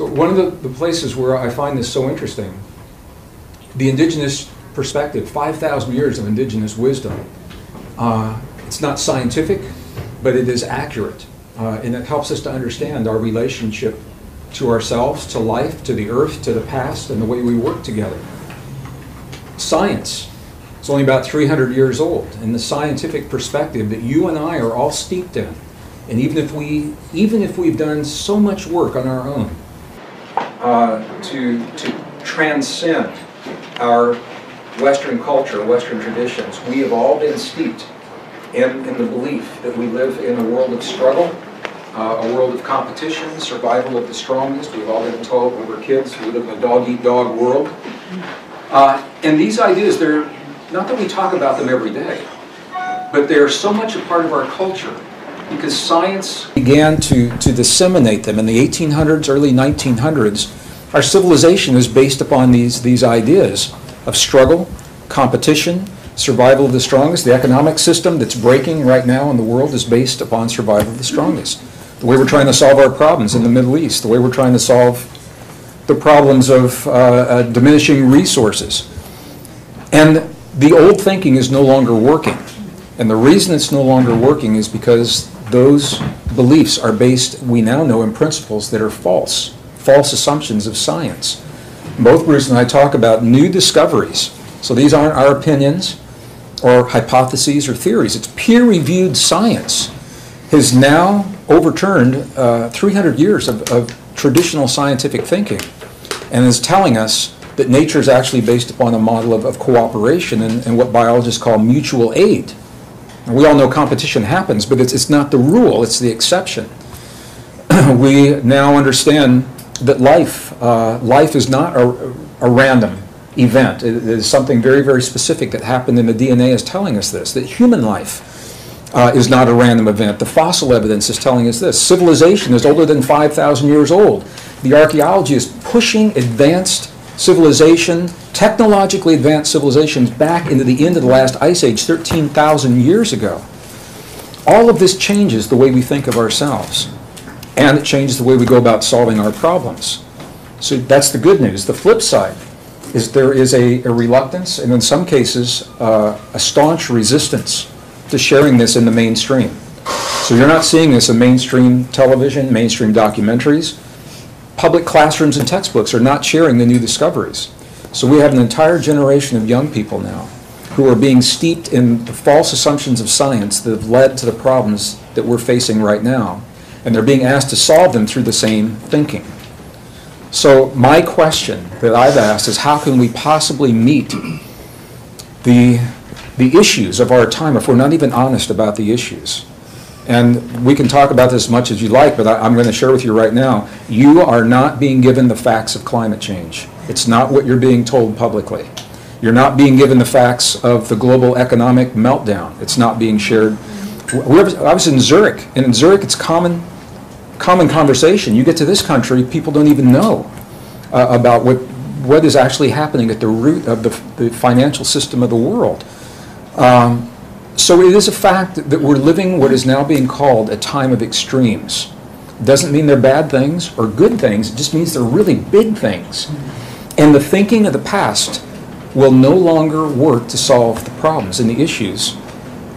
So one of the places where I find this so interesting, the indigenous perspective, 5,000 years of indigenous wisdom. It's not scientific, but it is accurate. And it helps us to understand our relationship to ourselves, to life, to the earth, to the past, and the way we work together. Science is only about 300 years old, and the scientific perspective that you and I are all steeped in, and even if we've done so much work on our own to transcend our Western culture, Western traditions, we have all been steeped in the belief that we live in a world of struggle, a world of competition, survival of the strongest. We've all been told when we're kids we live in a dog-eat-dog world. And these ideas, they're not that we talk about them every day, but they're so much a part of our culture because science began to disseminate them in the 1800s, early 1900s. Our civilization is based upon these ideas of struggle, competition, survival of the strongest. The economic system that's breaking right now in the world is based upon survival of the strongest. The way we're trying to solve our problems in the Middle East, the way we're trying to solve the problems of diminishing resources. And the old thinking is no longer working. And the reason it's no longer working is because those beliefs are based, we now know, in principles that are false assumptions of science. Both Bruce and I talk about new discoveries. So these aren't our opinions or hypotheses or theories. It's peer-reviewed science has now overturned 300 years of traditional scientific thinking and is telling us that nature is actually based upon a model of cooperation and what biologists call mutual aid. And we all know competition happens, but it's not the rule, it's the exception. We now understand that life is not a random event. It is something very, very specific that happened, and the DNA is telling us this, that human life is not a random event. The fossil evidence is telling us this. Civilization is older than 5,000 years old. The archaeology is pushing advanced civilization, technologically advanced civilizations back into the end of the last ice age 13,000 years ago. All of this changes the way we think of ourselves, and it changes the way we go about solving our problems. So that's the good news. The flip side is there is a reluctance, and in some cases, a staunch resistance to sharing this in the mainstream. So you're not seeing this in mainstream television, mainstream documentaries. Public classrooms and textbooks are not sharing the new discoveries. So we have an entire generation of young people now who are being steeped in the false assumptions of science that have led to the problems that we're facing right now. And they're being asked to solve them through the same thinking. So my question that I've asked is, how can we possibly meet the issues of our time if we're not even honest about the issues? And we can talk about this as much as you like, but I'm going to share with you right now, you are not being given the facts of climate change. It's not what you're being told publicly. You're not being given the facts of the global economic meltdown. It's not being shared. I was in Zurich, and in Zurich it's common conversation. You get to this country, people don't even know about what is actually happening at the root of the financial system of the world. So it is a fact that we're living what is now being called a time of extremes. Doesn't mean they're bad things or good things, it just means they're really big things. And the thinking of the past will no longer work to solve the problems and the issues.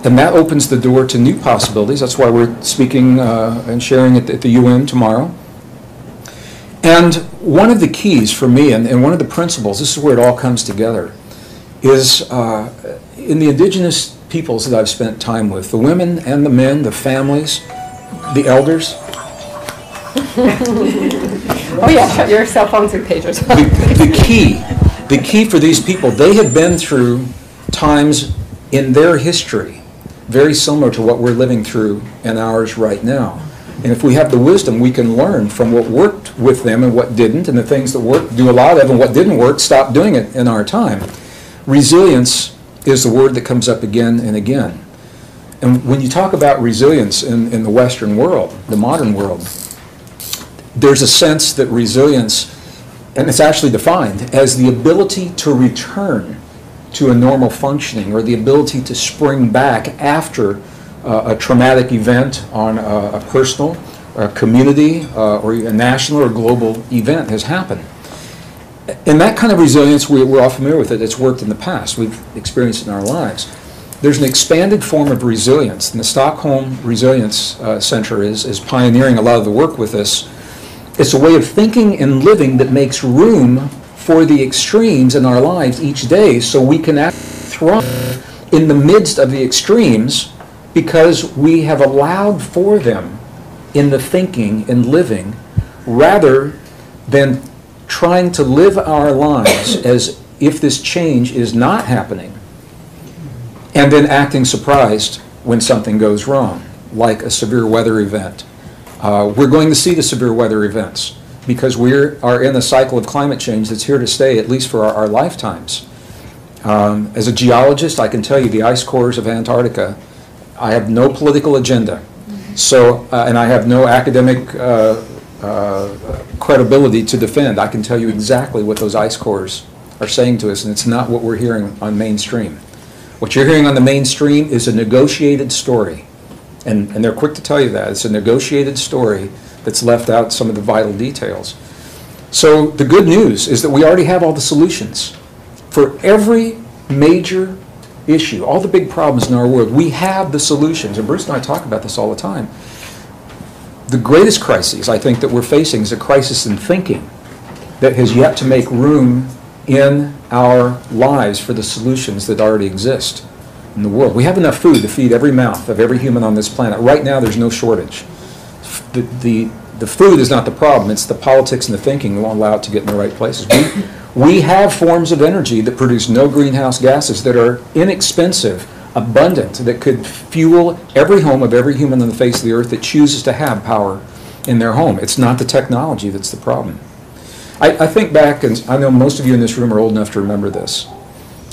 And that opens the door to new possibilities. That's why we're speaking and sharing at the UN tomorrow. And one of the keys for me, and one of the principles, this is where it all comes together, is in the indigenous peoples that I've spent time with, the women and the men, the families, the elders. Oh yeah, shut your cell phones and pagers. The key for these people, they have been through times in their history very similar to what we're living through in ours right now. And if we have the wisdom, we can learn from what worked with them and what didn't, and the things that worked, do a lot of, and what didn't work, stop doing it in our time. Resilience is the word that comes up again and again. And when you talk about resilience in the Western world, the modern world, there's a sense that resilience, and it's actually defined as the ability to return to a normal functioning, or the ability to spring back after a traumatic event on a personal a community or a national or global event has happened. And that kind of resilience, we're all familiar with it. It's worked in the past. We've experienced it in our lives. There's an expanded form of resilience, and the Stockholm Resilience Center is pioneering a lot of the work with this. It's a way of thinking and living that makes room for the extremes in our lives each day, so we can thrive in the midst of the extremes because we have allowed for them in the thinking and living, rather than trying to live our lives as if this change is not happening and then acting surprised when something goes wrong, like a severe weather event. We're going to see the severe weather events because we are in a cycle of climate change that's here to stay, at least for our lifetimes. As a geologist, I can tell you the ice cores of Antarctica, I have no political agenda. So, and I have no academic credibility to defend. I can tell you exactly what those ice cores are saying to us, and it's not what we're hearing on mainstream. What you're hearing on the mainstream is a negotiated story, and they're quick to tell you that. It's a negotiated story that's left out some of the vital details. So the good news is that we already have all the solutions. For every major issue, all the big problems in our world, we have the solutions, and Bruce and I talk about this all the time. The greatest crisis, I think, that we're facing is a crisis in thinking that has yet to make room in our lives for the solutions that already exist in the world. We have enough food to feed every mouth of every human on this planet. Right now, there's no shortage. The food is not the problem. It's the politics and the thinking that won't allow it to get in the right places. We have forms of energy that produce no greenhouse gases, that are inexpensive, abundant, that could fuel every home of every human on the face of the earth that chooses to have power in their home. It's not the technology that's the problem. I think back, and I know most of you in this room are old enough to remember this.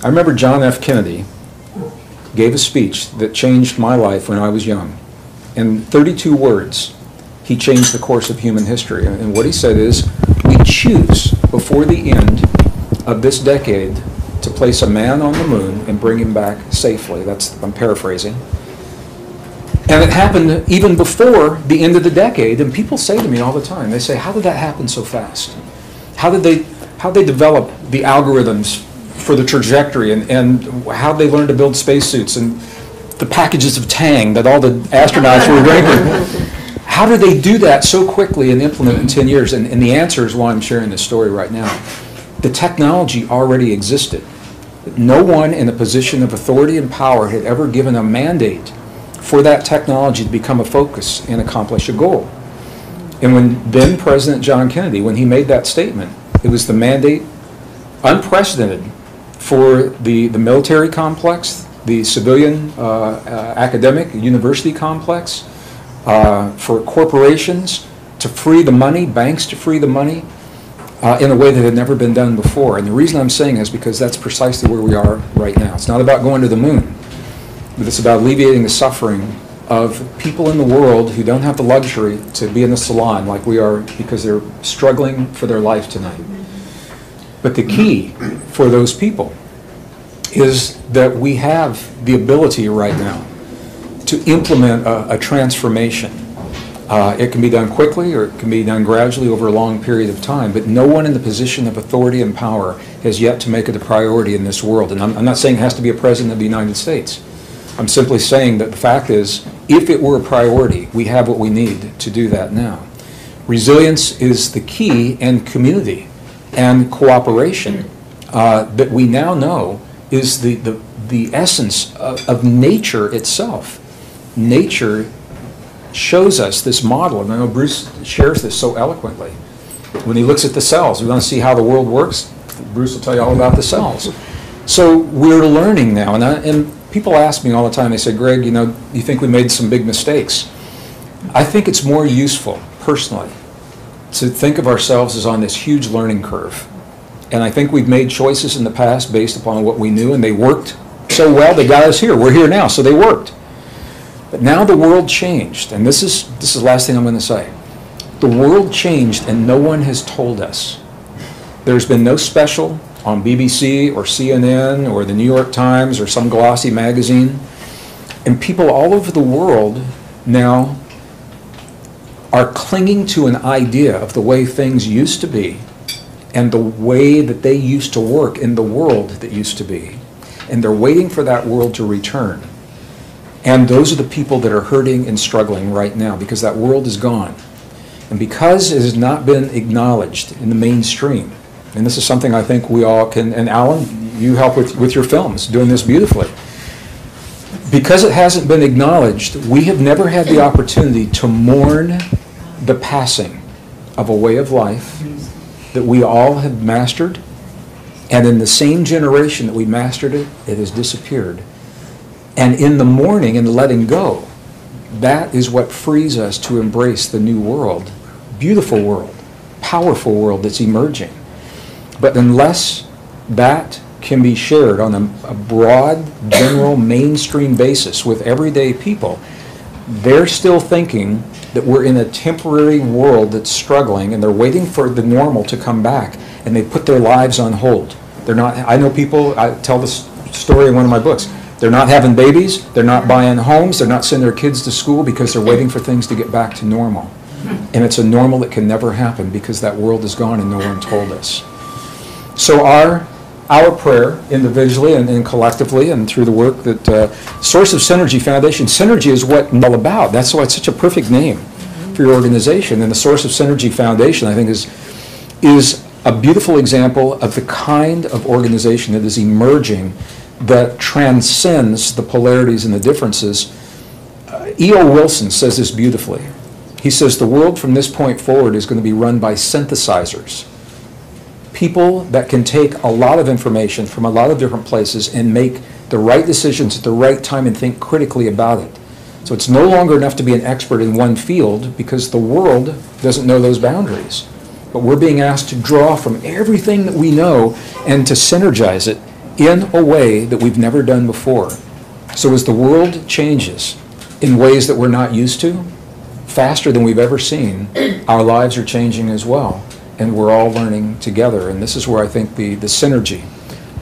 I remember John F. Kennedy gave a speech that changed my life when I was young. In 32 words, he changed the course of human history. And what he said is, we choose before the end of this decade to place a man on the moon and bring him back safely. I'm paraphrasing. And it happened even before the end of the decade, and people say to me all the time, they say, how did that happen so fast? How did they develop the algorithms for the trajectory, and how they learned to build spacesuits and the packages of Tang that all the astronauts were drinking? How did they do that so quickly and implement it in 10 years? And the answer is why I'm sharing this story right now. The technology already existed. No one in a position of authority and power had ever given a mandate for that technology to become a focus and accomplish a goal. And when then President John Kennedy, when he made that statement, it was the mandate, unprecedented, for the military complex, the civilian academic university complex, for corporations to free the money, banks to free the money, in a way that had never been done before. And the reason I'm saying is because that's precisely where we are right now. It's not about going to the moon, but it's about alleviating the suffering of people in the world who don't have the luxury to be in the salon like we are because they're struggling for their life tonight. But the key for those people is that we have the ability right now to implement a transformation. It can be done quickly or it can be done gradually over a long period of time, but no one in the position of authority and power has yet to make it a priority in this world. And I'm not saying it has to be a president of the United States. I'm simply saying that the fact is, if it were a priority, we have what we need to do that now. Resilience is the key, and community and cooperation that we now know is the essence of nature itself. Nature shows us this model, and I know Bruce shares this so eloquently. When he looks at the cells, we want to see how the world works, Bruce will tell you all about the cells. So we're learning now, and people ask me all the time, they say, Greg, you know, you think we made some big mistakes? I think it's more useful, personally, to think of ourselves as on this huge learning curve. And I think we've made choices in the past based upon what we knew, and they worked so well, they got us here. We're here now, so they worked. But now the world changed, and this is the last thing I'm going to say. The world changed, and no one has told us. There's been no special on BBC or CNN or the New York Times or some glossy magazine. And people all over the world now are clinging to an idea of the way things used to be and the way that they used to work in the world that used to be. And they're waiting for that world to return. And those are the people that are hurting and struggling right now because that world is gone. And because it has not been acknowledged in the mainstream, and this is something I think we all can, and Alan, you help with your films, doing this beautifully. Because it hasn't been acknowledged, we have never had the opportunity to mourn the passing of a way of life that we all have mastered, and in the same generation that we mastered it, it has disappeared. And in the mourning and the letting go, that is what frees us to embrace the new world, beautiful world, powerful world that's emerging. But unless that can be shared on a broad, general, mainstream basis with everyday people, they're still thinking that we're in a temporary world that's struggling and they're waiting for the normal to come back, and they put their lives on hold. They're not, I know people, I tell this story in one of my books, they're not having babies, they're not buying homes, they're not sending their kids to school because they're waiting for things to get back to normal. And it's a normal that can never happen because that world is gone and no one told us. So our prayer, individually and collectively and through the work that Source of Synergy Foundation, synergy is what it's all about. That's why it's such a perfect name for your organization. And the Source of Synergy Foundation, I think, is a beautiful example of the kind of organization that is emerging that transcends the polarities and the differences. E.O. Wilson says this beautifully. He says the world from this point forward is going to be run by synthesizers. People that can take a lot of information from a lot of different places and make the right decisions at the right time and think critically about it. So it's no longer enough to be an expert in one field because the world doesn't know those boundaries. But we're being asked to draw from everything that we know and to synergize it in a way that we've never done before. So as the world changes in ways that we're not used to, faster than we've ever seen, our lives are changing as well. And we're all learning together. And this is where I think the synergy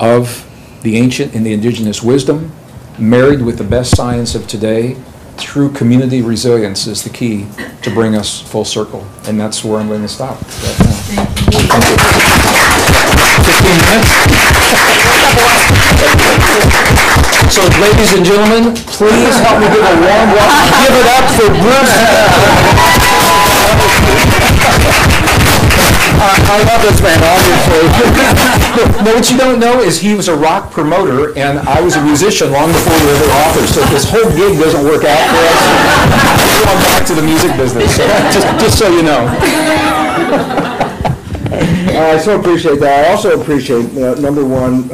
of the ancient and the indigenous wisdom married with the best science of today through community resilience is the key to bring us full circle. And that's where I'm going to stop right now. Thank you. 15 minutes. So ladies and gentlemen, please help me give a warm welcome. Give it up for Bruce. I love this man, obviously. No, what you don't know is he was a rock promoter, and I was a musician long before we were ever authors. So if this whole gig doesn't work out for us, we're going back to the music business. So just so you know. I so appreciate that. I also appreciate, number one,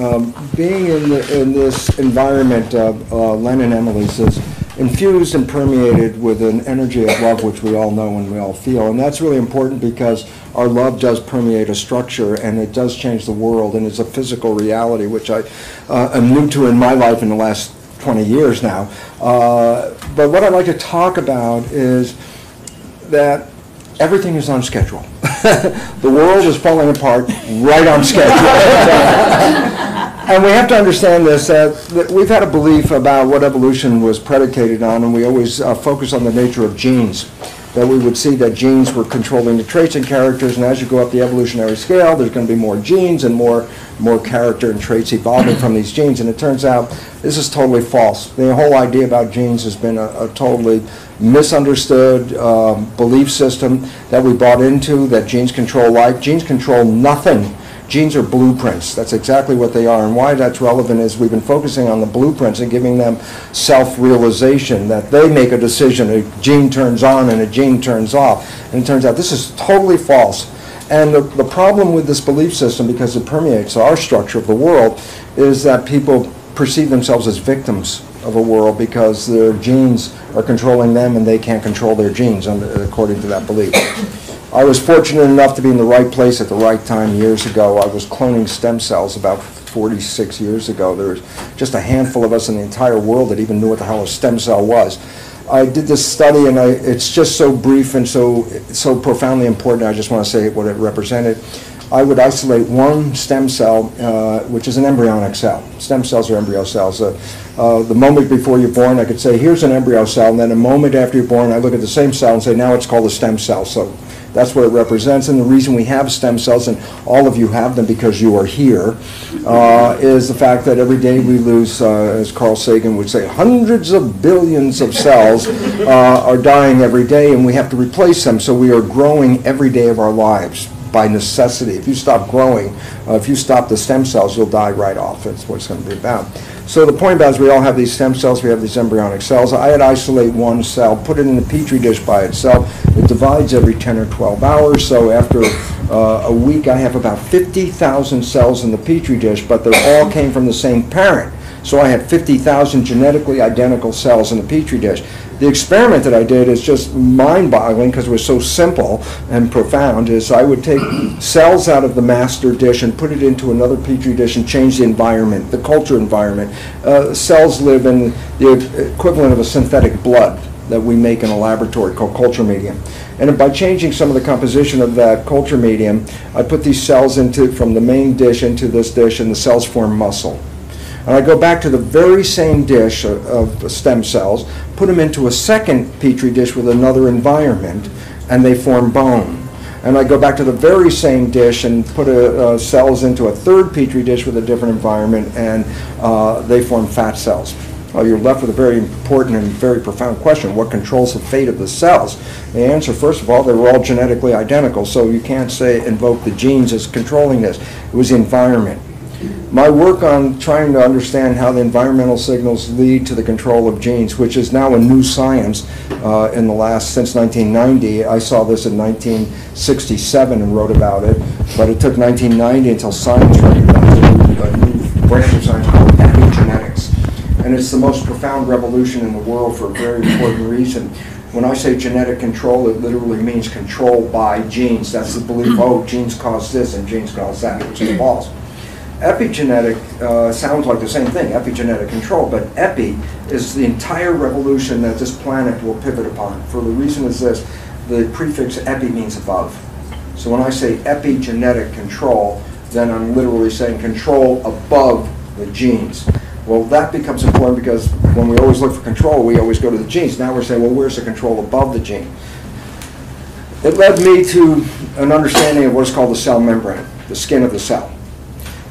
being in this environment of Len and Emily's is infused and permeated with an energy of love, which we all know and we all feel. And that's really important because our love does permeate a structure and it does change the world, and it's a physical reality, which I am new to in my life in the last 20 years now. But what I'd like to talk about is that everything is on schedule. The world is falling apart right on schedule. And we have to understand this, that we've had a belief about what evolution was predicated on, and we always focus on the nature of genes. That we would see that genes were controlling the traits and characters, and as you go up the evolutionary scale, there's going to be more genes and more character and traits evolving from these genes. And it turns out this is totally false. The whole idea about genes has been a totally misunderstood belief system that we bought into, that genes control life. Genes control nothing. Genes are blueprints. That's exactly what they are. And why that's relevant is we've been focusing on the blueprints and giving them self-realization, that they make a decision, a gene turns on and a gene turns off. And it turns out this is totally false. And the problem with this belief system, because it permeates our structure of the world, is that people perceive themselves as victims of a world because their genes are controlling them and they can't control their genes according to that belief. I was fortunate enough to be in the right place at the right time years ago. I was cloning stem cells about 46 years ago. There was just a handful of us in the entire world that even knew what the hell a stem cell was. I did this study, and it's just so brief and so profoundly important. I just want to say what it represented. I would isolate one stem cell, which is an embryonic cell. Stem cells are embryo cells. The moment before you're born, I could say, here's an embryo cell, and then a moment after you're born, I look at the same cell and say, now it's called a stem cell. So that's what it represents, and the reason we have stem cells, and all of you have them because you are here, is the fact that every day we lose, as Carl Sagan would say, hundreds of billions of cells are dying every day, and we have to replace them, so we are growing every day of our lives by necessity. If you stop growing, if you stop the stem cells, you'll die right off. That's what it's going to be about. So the point about it is we all have these stem cells, we have these embryonic cells. I'd isolate one cell, put it in a petri dish by itself. It divides every 10 or 12 hours, so after a week I have about 50,000 cells in the petri dish, but they all came from the same parent. So I had 50,000 genetically identical cells in the petri dish. The experiment that I did is just mind-boggling because it was so simple and profound, is I would take cells out of the master dish and put it into another petri dish and change the environment, the culture environment. Cells live in the equivalent of a synthetic blood that we make in a laboratory called culture medium. And by changing some of the composition of that culture medium, I put these cells from the main dish into this dish, and the cells form muscle. And I go back to the very same dish of stem cells, put them into a second petri dish with another environment, and they form bone. And I go back to the very same dish and put cells into a third petri dish with a different environment, and they form fat cells. Well, you're left with a very important and very profound question. What controls the fate of the cells? The answer, first of all, they were all genetically identical, so you can't invoke the genes as controlling this. It was the environment. My work on trying to understand how the environmental signals lead to the control of genes, which is now a new science since 1990. I saw this in 1967 and wrote about it, but it took 1990 until science recognized a new branch of science called epigenetics. And it's the most profound revolution in the world for a very important reason. When I say genetic control, it literally means control by genes. That's the belief, oh, genes cause this and genes cause that, which is false. Epigenetic sounds like the same thing, epigenetic control, but epi is the entire revolution that this planet will pivot upon. For the reason is this, the prefix epi means above. So when I say epigenetic control, then I'm literally saying control above the genes. Well, that becomes important because when we always look for control, we always go to the genes. Now we're saying, well, where's the control above the gene? It led me to an understanding of what's called the cell membrane, the skin of the cell.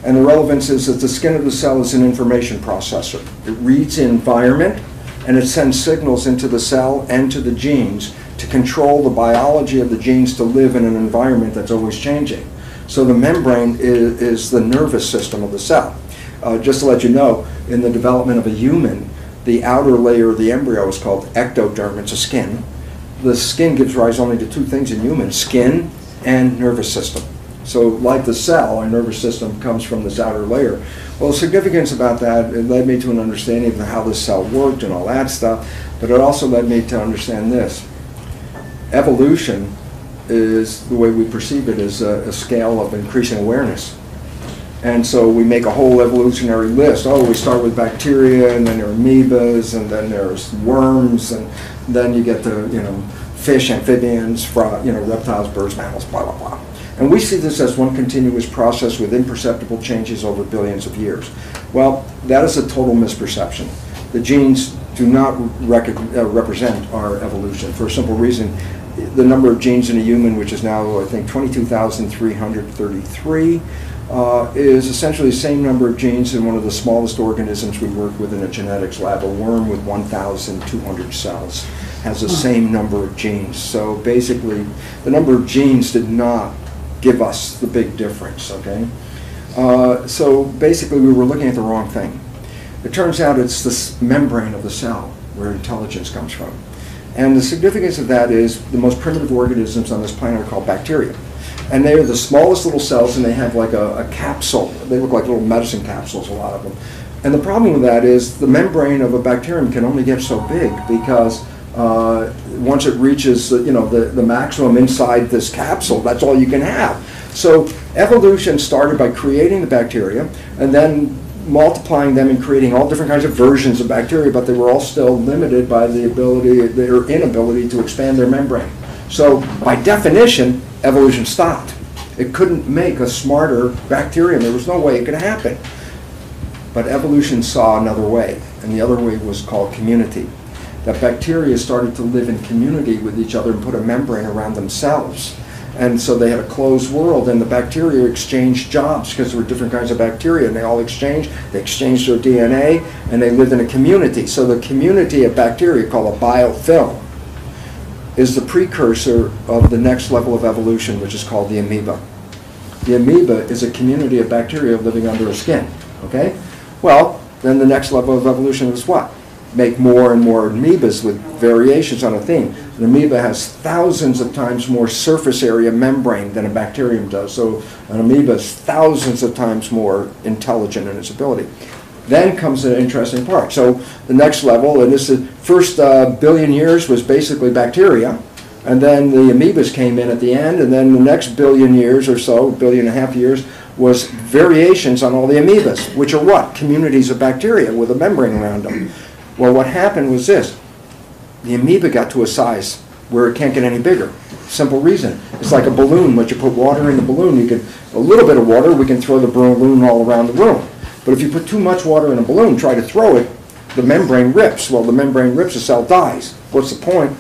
And the relevance is that the skin of the cell is an information processor. It reads the environment, and it sends signals into the cell and to the genes to control the biology of the genes to live in an environment that's always changing. So the membrane is the nervous system of the cell. Just to let you know, in the development of a human, the outer layer of the embryo is called ectoderm. It's a skin. The skin gives rise only to two things in humans, skin and nervous system. So like the cell, our nervous system comes from this outer layer. Well, the significance about that, it led me to an understanding of how the cell worked and all that stuff, but it also led me to understand this. Evolution is, the way we perceive it, is a scale of increasing awareness. And so we make a whole evolutionary list. Oh, we start with bacteria, and then there are amoebas, and then there's worms, and then you get to, fish, amphibians, reptiles, birds, mammals, blah, blah, blah. And we see this as one continuous process with imperceptible changes over billions of years. Well, that is a total misperception. The genes do not represent our evolution for a simple reason. The number of genes in a human, which is now, I think, 22,333, is essentially the same number of genes in one of the smallest organisms we work with in a genetics lab. A worm with 1,200 cells has the same number of genes. So basically, the number of genes did not give us the big difference, okay? So basically, we were looking at the wrong thing. It turns out it's this membrane of the cell where intelligence comes from. And the significance of that is the most primitive organisms on this planet are called bacteria. And they are the smallest little cells, and they have like a capsule. They look like little medicine capsules, a lot of them. And the problem with that is the membrane of a bacterium can only get so big because once it reaches the maximum inside this capsule, that's all you can have. So evolution started by creating the bacteria and then multiplying them and creating all different kinds of versions of bacteria, but they were all still limited by their inability to expand their membrane. So by definition, evolution stopped. It couldn't make a smarter bacterium. There was no way it could happen. But evolution saw another way, and the other way was called community. That bacteria started to live in community with each other and put a membrane around themselves. And so they had a closed world, and the bacteria exchanged jobs because there were different kinds of bacteria, and they all exchanged. They exchanged their DNA, and they lived in a community. So the community of bacteria, called a biofilm, is the precursor of the next level of evolution, which is called the amoeba. The amoeba is a community of bacteria living under a skin, okay? Well, then the next level of evolution is what? Make more and more amoebas with variations on a theme. An amoeba has thousands of times more surface area membrane than a bacterium does. So an amoeba is thousands of times more intelligent in its ability. Then comes the interesting part. So the next level, and this is first billion years was basically bacteria, and then the amoebas came in at the end, and then the next billion years or so, billion and a half years, was variations on all the amoebas, which are what? Communities of bacteria with a membrane around them. Well, what happened was this. The amoeba got to a size where it can't get any bigger. Simple reason. It's like a balloon. Once you put water in the balloon, a little bit of water, we can throw the balloon all around the room. But if you put too much water in a balloon, try to throw it, the membrane rips. Well, the membrane rips, the cell dies. What's the point?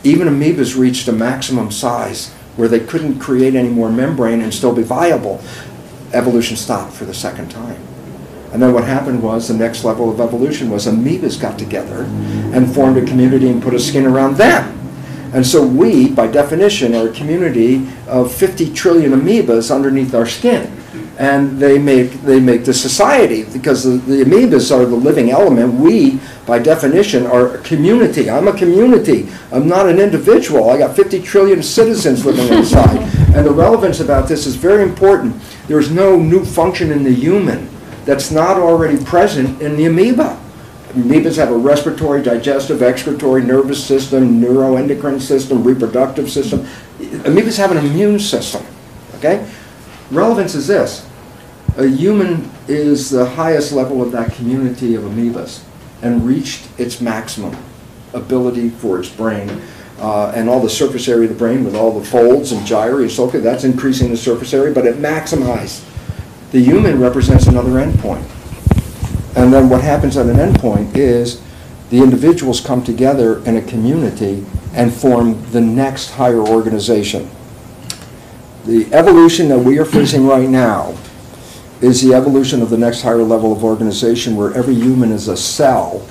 Even amoebas reached a maximum size where they couldn't create any more membrane and still be viable. Evolution stopped for the second time. And then what happened was the next level of evolution was amoebas got together and formed a community and put a skin around them. And so we, by definition, are a community of 50 trillion amoebas underneath our skin. And they make the society, because the amoebas are the living element. We, by definition, are a community. I'm a community. I'm not an individual. I got 50 trillion citizens living inside. And the relevance about this is very important. There's no new function in the human that's not already present in the amoeba. Amoebas have a respiratory, digestive, excretory, nervous system, neuroendocrine system, reproductive system. Amoebas have an immune system, okay? Relevance is this. A human is the highest level of that community of amoebas and reached its maximum ability for its brain. And all the surface area of the brain with all the folds and gyri, so okay, that's increasing the surface area, but it maximized. The human represents another endpoint. And then what happens at an endpoint is the individuals come together in a community and form the next higher organization. The evolution that we are facing right now is the evolution of the next higher level of organization, where every human is a cell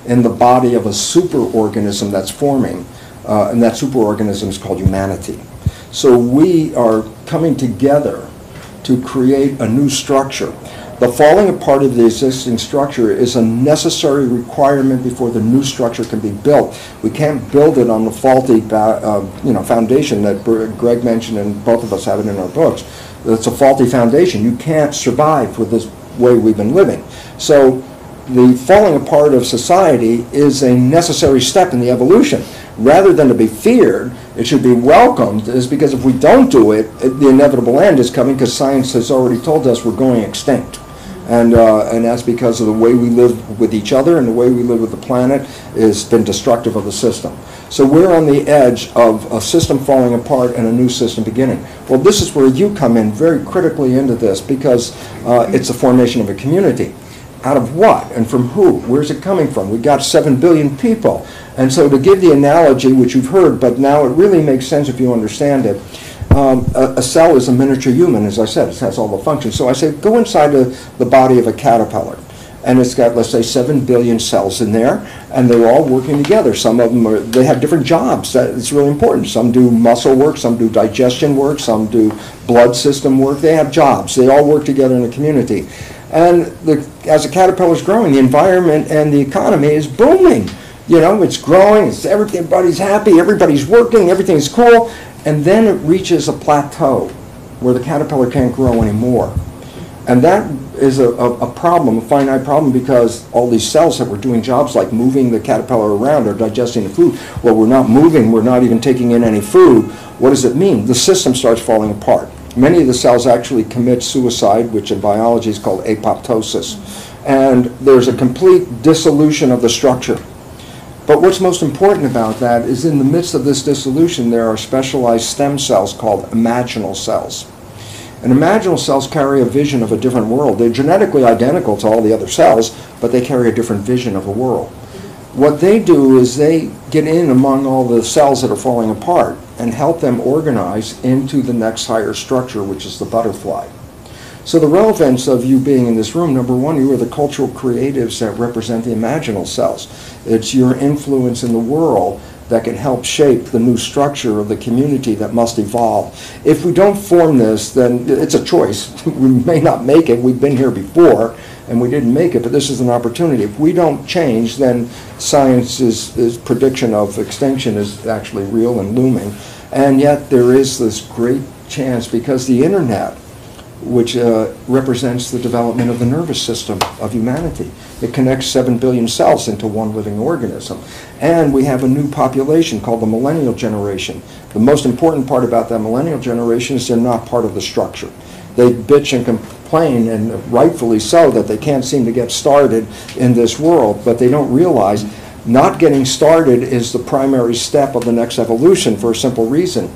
in the body of a superorganism that's forming, and that superorganism is called humanity. So we are coming together to create a new structure. The falling apart of the existing structure is a necessary requirement before the new structure can be built. We can't build it on the faulty foundation that Gregg mentioned, and both of us have it in our books. It's a faulty foundation. You can't survive with this way we've been living. So the falling apart of society is a necessary step in the evolution. Rather than to be feared, it should be welcomed, is because if we don't do it, the inevitable end is coming, because science has already told us we're going extinct. And that's because of the way we live with each other and the way we live with the planet has been destructive of the system. So we're on the edge of a system falling apart and a new system beginning. Well, this is where you come in very critically into this, because it's a formation of a community. Out of what and from who? Where's it coming from? We've got 7 billion people. And so to give the analogy, which you've heard, but now it really makes sense if you understand it, a cell is a miniature human, as I said. It has all the functions. So I say, go inside the body of a caterpillar. And it's got, let's say, 7 billion cells in there, and they're all working together. Some of them, they have different jobs. It's really important. Some do muscle work, some do digestion work, some do blood system work. They have jobs. They all work together in a community. And as the caterpillar is growing, the environment and the economy is booming. You know, it's growing, everybody's happy, everybody's working, everything's cool. And then it reaches a plateau where the caterpillar can't grow anymore. And that is a problem, a finite problem, because all these cells that were doing jobs like moving the caterpillar around or digesting the food, well, we're not moving, we're not even taking in any food. What does it mean? The system starts falling apart. Many of the cells actually commit suicide, which in biology is called apoptosis. And there's a complete dissolution of the structure. But what's most important about that is in the midst of this dissolution, there are specialized stem cells called imaginal cells. And imaginal cells carry a vision of a different world. They're genetically identical to all the other cells, but they carry a different vision of a world. What they do is they get in among all the cells that are falling apart and help them organize into the next higher structure, which is the butterfly. So the relevance of you being in this room, number one, you are the cultural creatives that represent the imaginal cells. It's your influence in the world that can help shape the new structure of the community that must evolve. If we don't form this, then it's a choice. We may not make it. We've been here before, and we didn't make it, but this is an opportunity. If we don't change, then science's prediction of extinction is actually real and looming. And yet there is this great chance, because the internet, which represents the development of the nervous system of humanity. It connects 7 billion cells into one living organism. And we have a new population called the millennial generation. The most important part about that millennial generation is they're not part of the structure. They bitch and complain, and rightfully so, that they can't seem to get started in this world, but they don't realize not getting started is the primary step of the next evolution, for a simple reason.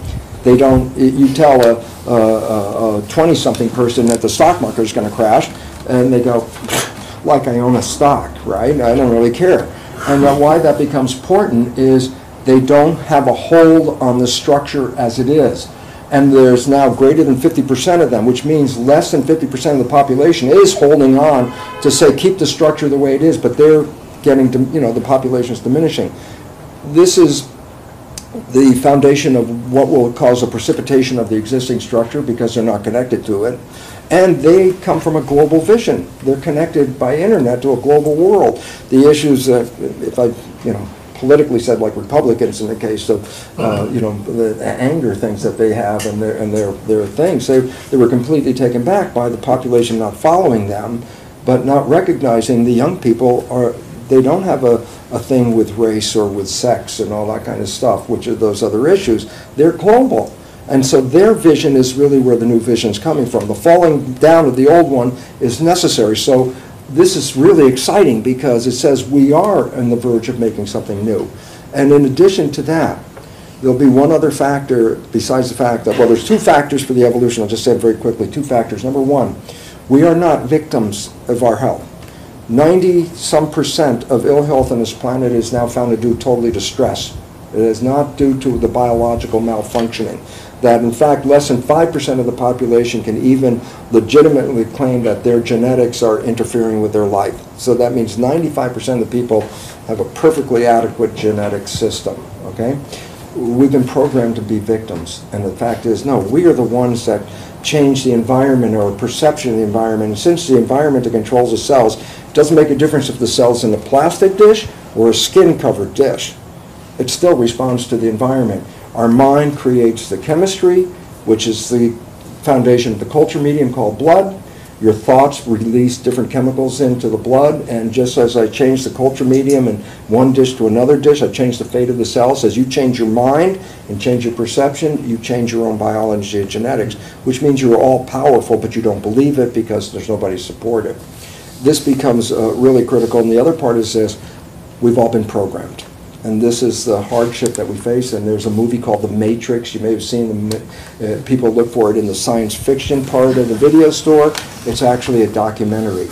They don't, you tell a 20-something person that the stock market is going to crash, and they go, like I own a stock, right? I don't really care. And why that becomes important is they don't have a hold on the structure as it is. And there's now greater than 50% of them, which means less than 50% of the population is holding on to say, keep the structure the way it is, but they're getting to, the population is diminishing. This is the foundation of what will cause a precipitation of the existing structure, because they're not connected to it. And they come from a global vision. They're connected by internet to a global world. The issues that, if I, politically said, like Republicans in the case of, the anger things that they have and their things, they were completely taken back by the population not following them, but not recognizing the young people they don't have a thing with race or with sex and all that kind of stuff, which are those other issues. They're global. And so their vision is really where the new vision is coming from. The falling down of the old one is necessary. So this is really exciting, because it says we are on the verge of making something new. And in addition to that, there'll be one other factor besides the fact that, well, there's two factors for the evolution. I'll just say it very quickly, two factors. Number one, we are not victims of our health. 90-some% of ill health on this planet is now found to due totally to stress. It is not due to the biological malfunctioning. That, in fact, less than 5% of the population can even legitimately claim that their genetics are interfering with their life. So that means 95% of the people have a perfectly adequate genetic system, okay? We've been programmed to be victims, and the fact is, no, we are the ones that change the environment or perception of the environment. And since the environment that controls the cells, it doesn't make a difference if the cell's in a plastic dish or a skin-covered dish. It still responds to the environment. Our mind creates the chemistry, which is the foundation of the culture medium called blood. Your thoughts release different chemicals into the blood, and just as I change the culture medium in one dish to another dish, I change the fate of the cells. As you change your mind and change your perception, you change your own biology and genetics, which means you're all powerful, but you don't believe it because there's nobody to support it. This becomes really critical, and the other part is this: we've all been programmed. And this is the hardship that we face, and there's a movie called The Matrix. You may have seen people look for it in the science fiction part of the video store. It's actually a documentary.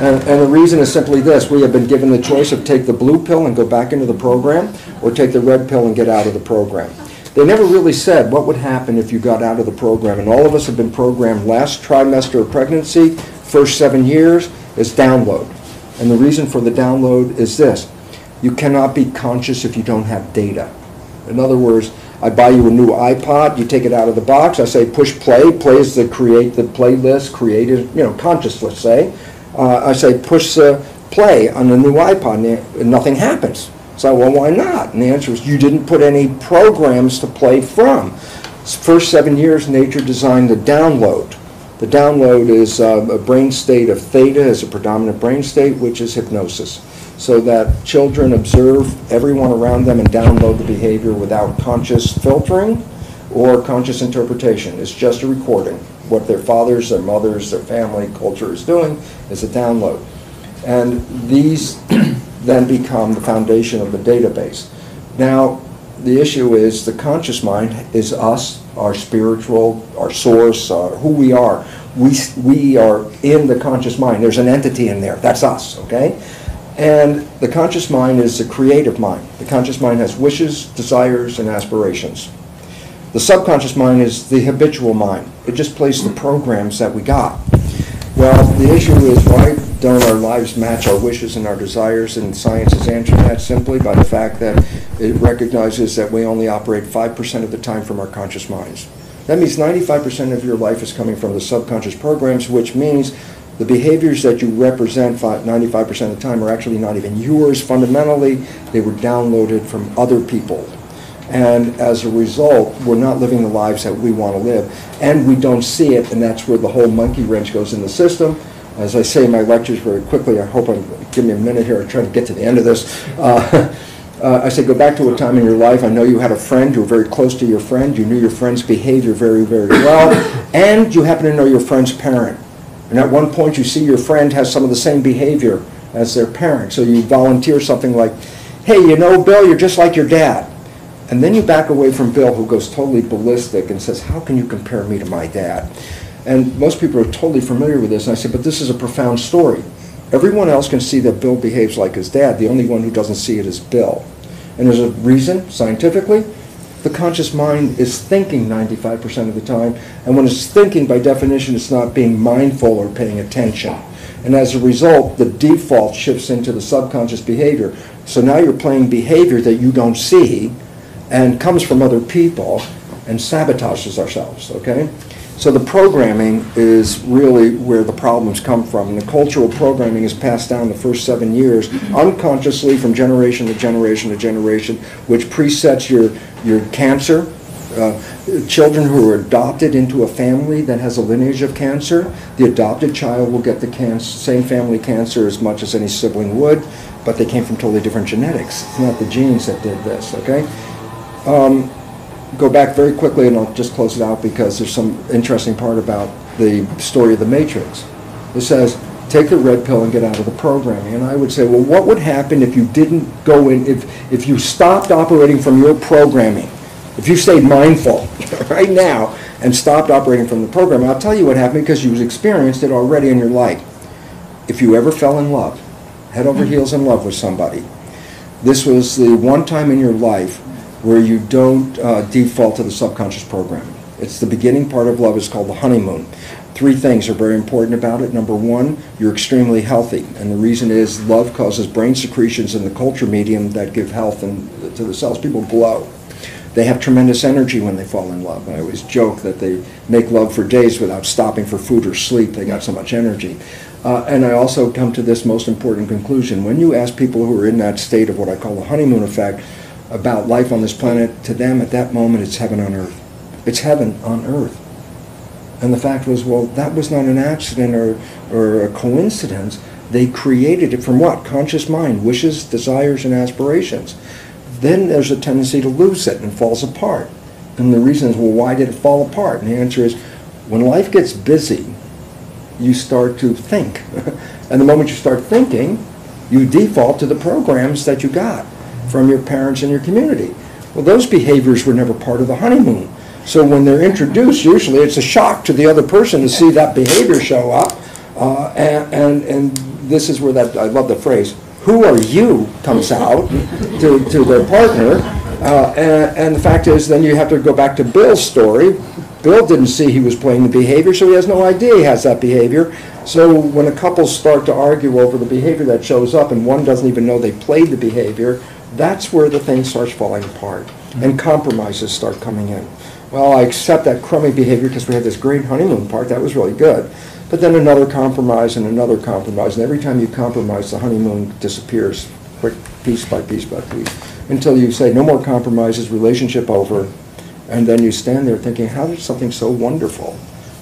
and the reason is simply this: we have been given the choice of take the blue pill and go back into the program, or take the red pill and get out of the program. They never really said what would happen if you got out of the program, and all of us have been programmed last trimester of pregnancy, first 7 years, is download. And the reason for the download is this: you cannot be conscious if you don't have data. In other words, I buy you a new iPod, you take it out of the box, I say push play, plays the create the playlist, created, conscious, let's say. I say push play on the new iPod, and nothing happens. So, well, why not? And the answer is you didn't put any programs to play from. First 7 years, nature designed the download. The download is a brain state of theta as a predominant brain state, which is hypnosis. So that children observe everyone around them and download the behavior without conscious filtering or conscious interpretation. It's just a recording. What their fathers, their mothers, their family, culture is doing is a download. And these then become the foundation of the database. Now, the issue is the conscious mind is us, our spiritual, our source, who we are. We are in the conscious mind. There's an entity in there. That's us, okay? And the conscious mind is a creative mind. The conscious mind has wishes, desires, and aspirations. The subconscious mind is the habitual mind. It just plays the programs that we got. Well, the issue is, why don't our lives match our wishes and our desires? And science has answered that simply by the fact that it recognizes that we only operate 5% of the time from our conscious minds. That means 95% of your life is coming from the subconscious programs, which means the behaviors that you represent 95% of the time are actually not even yours fundamentally. They were downloaded from other people. And as a result, we're not living the lives that we want to live. And we don't see it, and that's where the whole monkey wrench goes in the system. As I say in my lectures very quickly, I hope give me a minute here, I'm trying to get to the end of this. I say, go back to a time in your life. I know you had a friend, you were very close to your friend, you knew your friend's behavior very, very well, and you happen to know your friend's parent. And at one point you see your friend has some of the same behavior as their parent. So you volunteer something like, hey, you know, Bill, you're just like your dad. And then you back away from Bill, who goes totally ballistic and says, how can you compare me to my dad? And most people are totally familiar with this. And I say, but this is a profound story. Everyone else can see that Bill behaves like his dad. The only one who doesn't see it is Bill. And there's a reason, scientifically. The conscious mind is thinking 95% of the time. And when it's thinking, by definition, it's not being mindful or paying attention. And as a result, the default shifts into the subconscious behavior. So now you're playing behavior that you don't see and comes from other people and sabotages ourselves, okay? So the programming is really where the problems come from. And the cultural programming is passed down the first 7 years unconsciously from generation to generation to generation, which presets your cancer. Children who are adopted into a family that has a lineage of cancer, the adopted child will get the same family cancer as much as any sibling would, but they came from totally different genetics. It's not the genes that did this, okay? Go back very quickly, and I'll just close it out because there's some interesting part about the story of the Matrix. It says, take the red pill and get out of the programming. And I would say, well, what would happen if you didn't go in, if you stopped operating from your programming? If you stayed mindful right now and stopped operating from the program, I'll tell you what happened because you've experienced it already in your life. If you ever fell in love, head over heels in love with somebody, this was the one time in your life where you don't default to the subconscious programming. It's the beginning part of love. It's called the honeymoon. 3 things are very important about it. Number 1, you're extremely healthy. And the reason is love causes brain secretions in the culture medium that give health to the cells. People glow. They have tremendous energy when they fall in love. I always joke that they make love for days without stopping for food or sleep. They got so much energy. And I also come to this most important conclusion. When you ask people who are in that state of what I call the honeymoon effect about life on this planet, to them at that moment it's heaven on earth. It's heaven on earth. And the fact was, well, that was not an accident or a coincidence. They created it from what? Conscious mind, wishes, desires, and aspirations. Then there's a tendency to lose it and it falls apart. And the reason is, well, why did it fall apart? And the answer is, when life gets busy, you start to think. And the moment you start thinking, you default to the programs that you got from your parents and your community. Well, those behaviors were never part of the honeymoon. So when they're introduced, usually it's a shock to the other person to see that behavior show up. And this is where I love the phrase, who are you, comes out to their partner. And the fact is, then you have to go back to Bill's story. Bill didn't see he was playing the behavior, so he has no idea he has that behavior. So when a couple start to argue over the behavior that shows up and one doesn't even know they played the behavior, that's where the thing starts falling apart and compromises start coming in. Well, I accept that crummy behavior because we had this great honeymoon part, that was really good. But then another compromise and another compromise, and every time you compromise, the honeymoon disappears, quick, piece by piece by piece, until you say, no more compromises, relationship over, and then you stand there thinking, how did something so wonderful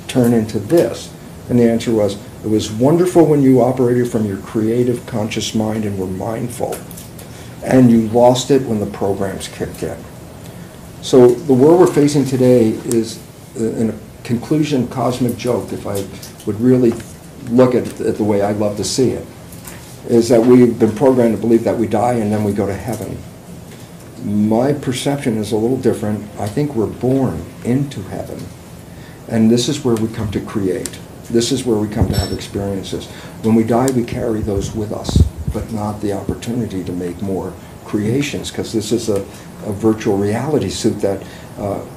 turn into this? And the answer was, it was wonderful when you operated from your creative, conscious mind and were mindful. And you lost it when the programs kicked in. So the world we're facing today is, in a conclusion, cosmic joke, if I would really look at it the way I love to see it, is that we've been programmed to believe that we die and then we go to heaven. My perception is a little different. I think we're born into heaven. And this is where we come to create. This is where we come to have experiences. When we die, we carry those with us, but not the opportunity to make more creations, because this is a virtual reality suit that,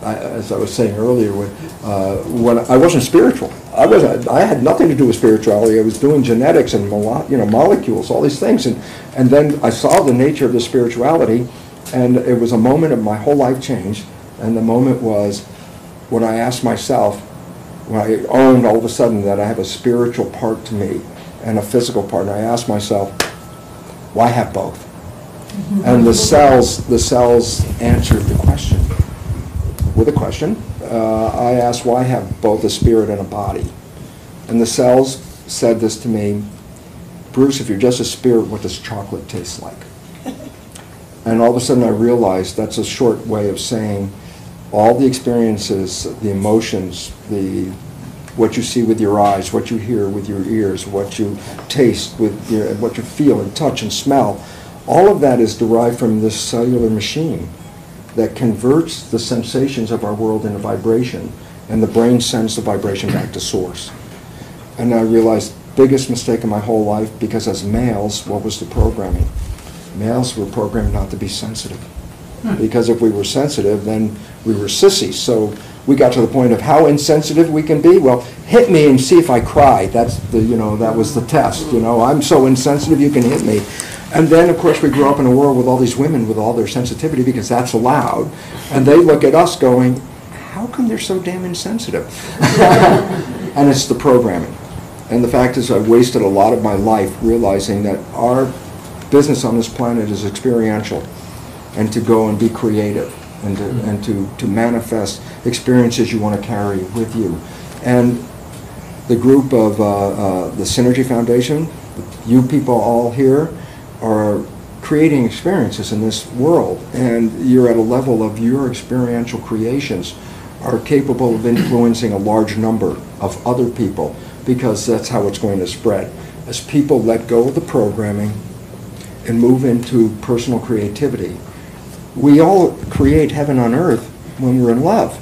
as I was saying earlier, when I wasn't spiritual. I had nothing to do with spirituality. I was doing genetics and molecules, all these things. And then I saw the nature of the spirituality, and it was a moment of my whole life changed. And the moment was when I asked myself, when I owned all of a sudden that I have a spiritual part to me and a physical part, and I asked myself, why have both? And the cells answered the question. With a question, I asked, why have both a spirit and a body? And the cells said this to me, Bruce, if you're just a spirit, what does chocolate taste like? And all of a sudden I realized that's a short way of saying all the experiences, the emotions, what you see with your eyes, what you hear with your ears, what you taste with what you feel and touch and smell, all of that is derived from this cellular machine that converts the sensations of our world into vibration, and the brain sends the vibration back to source. And I realized, biggest mistake of my whole life, because as males, what was the programming? Males were programmed not to be sensitive. Because if we were sensitive, then we were sissies. So we got to the point of how insensitive we can be. Well, hit me and see if I cry. That's that was the test. I'm so insensitive, you can hit me. And then, of course, we grew up in a world with all these women with all their sensitivity, because that's allowed. And they look at us going, how come they're so damn insensitive? And it's the programming. And the fact is, I wasted a lot of my life realizing that our business on this planet is experiential, and to go and be creative, and to manifest experiences you want to carry with you. And the group of the Synergy Foundation, you people all here, are creating experiences in this world, and you're at a level of your experiential creations are capable of influencing a large number of other people, because that's how it's going to spread. As people let go of the programming and move into personal creativity, we all create heaven on earth when we're in love.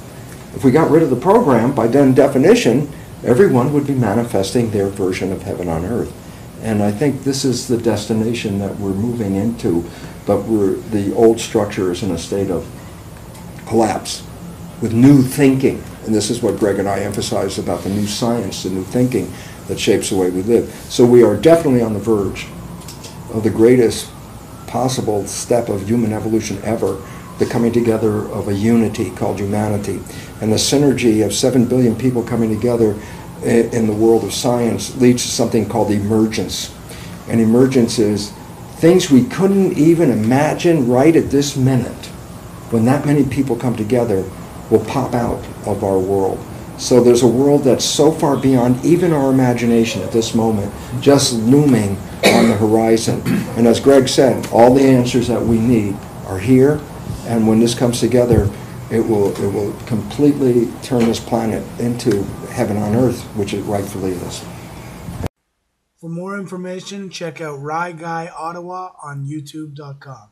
If we got rid of the program, by then definition, everyone would be manifesting their version of heaven on earth. And I think this is the destination that we're moving into, but the old structure is in a state of collapse with new thinking. And this is what Gregg and I emphasize about the new science, the new thinking that shapes the way we live. So we are definitely on the verge of the greatest possible step of human evolution ever, the coming together of a unity called humanity. And the synergy of 7 billion people coming together in the world of science leads to something called emergence. And emergence is things we couldn't even imagine right at this minute. When that many people come together, will pop out of our world. So there's a world that's so far beyond even our imagination at this moment, just looming on the horizon. And as Gregg said, all the answers that we need are here, and when this comes together, it will completely turn this planet into heaven on earth, which it rightfully is. For more information, check out Rye Guy Ottawa on YouTube.com.